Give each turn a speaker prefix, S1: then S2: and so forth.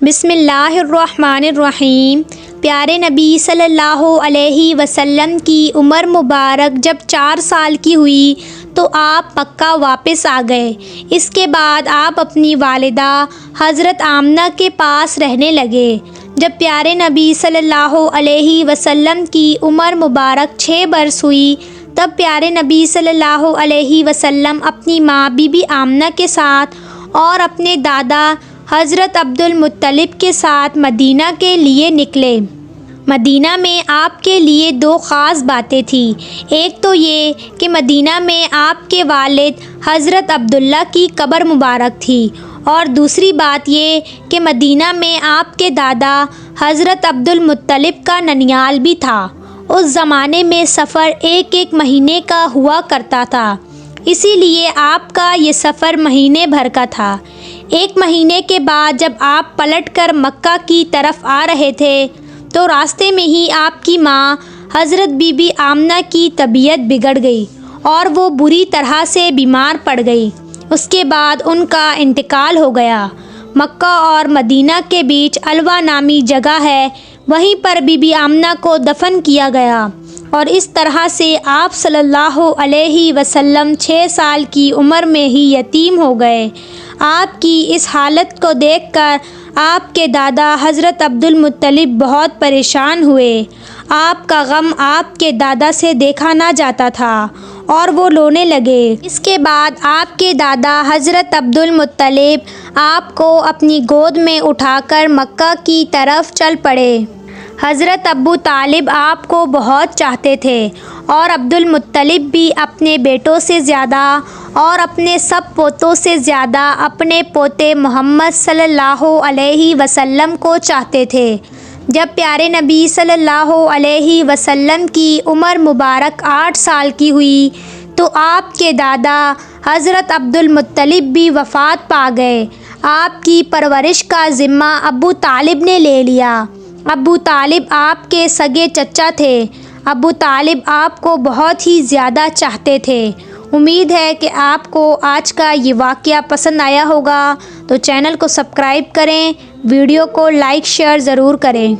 S1: بسم اللہ الرحمن الرحیم۔ پیارے نبی صلی اللہ علیہ وسلم کی عمر مبارک جب 4 سال کی ہوئی تو آپ مکہ واپس آ گئے۔ اس کے بعد آپ اپنی والدہ حضرت آمنہ کے پاس رہنے لگے۔ جب پیارے نبی صلی اللہ علیہ وسلم کی عمر مبارک 6 برس ہوئی تب پیارے نبی صلی اللہ علیہ وسلم اپنی ماں بی بی آمنہ کے ساتھ اور اپنے دادا حضرت عبد المطلب کے ساتھ مدینہ کے لیے نکلے۔ مدینہ میں آپ کے لیے 2 خاص باتیں تھیں۔ ایک تو یہ کہ مدینہ میں آپ کے والد حضرت عبداللہ کی قبر مبارک تھی، اور دوسری بات یہ کہ مدینہ میں آپ کے دادا حضرت عبد المطلب کا ننیال بھی تھا۔ اس زمانے میں سفر ایک مہینے کا ہوا کرتا تھا، اسی لیے آپ کا یہ سفر مہینے بھر کا تھا۔ 1 مہینے کے بعد جب آپ پلٹ کر مکہ کی طرف آ رہے تھے تو راستے میں ہی آپ کی ماں حضرت بی بی آمنہ کی طبیعت بگڑ گئی اور وہ بری طرح سے بیمار پڑ گئی۔ اس کے بعد ان کا انتقال ہو گیا۔ مکہ اور مدینہ کے بیچ الوا نامی جگہ ہے، وہیں پر بی بی آمنہ کو دفن کیا گیا، اور اس طرح سے آپ صلی اللہ علیہ وسلم 6 سال کی عمر میں ہی یتیم ہو گئے۔ آپ کی اس حالت کو دیکھ کر آپ کے دادا حضرت عبد المطلب بہت پریشان ہوئے۔ آپ کا غم آپ کے دادا سے دیکھا نہ جاتا تھا اور وہ رونے لگے۔ اس کے بعد آپ کے دادا حضرت عبد المطلب آپ کو اپنی گود میں اٹھا کر مکہ کی طرف چل پڑے۔ حضرت ابو طالب آپ کو بہت چاہتے تھے، اور عبد المطلب بھی اپنے بیٹوں سے زیادہ اور اپنے سب پوتوں سے زیادہ اپنے پوتے محمد صلی اللہ علیہ وسلم کو چاہتے تھے۔ جب پیارے نبی صلی اللہ علیہ وسلم کی عمر مبارک 8 سال کی ہوئی تو آپ کے دادا حضرت عبد المطلب بھی وفات پا گئے۔ آپ کی پرورش کا ذمہ ابو طالب نے لے لیا۔ ابو طالب آپ کے سگے چچا تھے۔ ابو طالب آپ کو بہت ہی زیادہ چاہتے تھے۔ امید ہے کہ آپ کو آج کا یہ واقعہ پسند آیا ہوگا، تو چینل کو سبسکرائب کریں، ویڈیو کو لائک شیئر ضرور کریں۔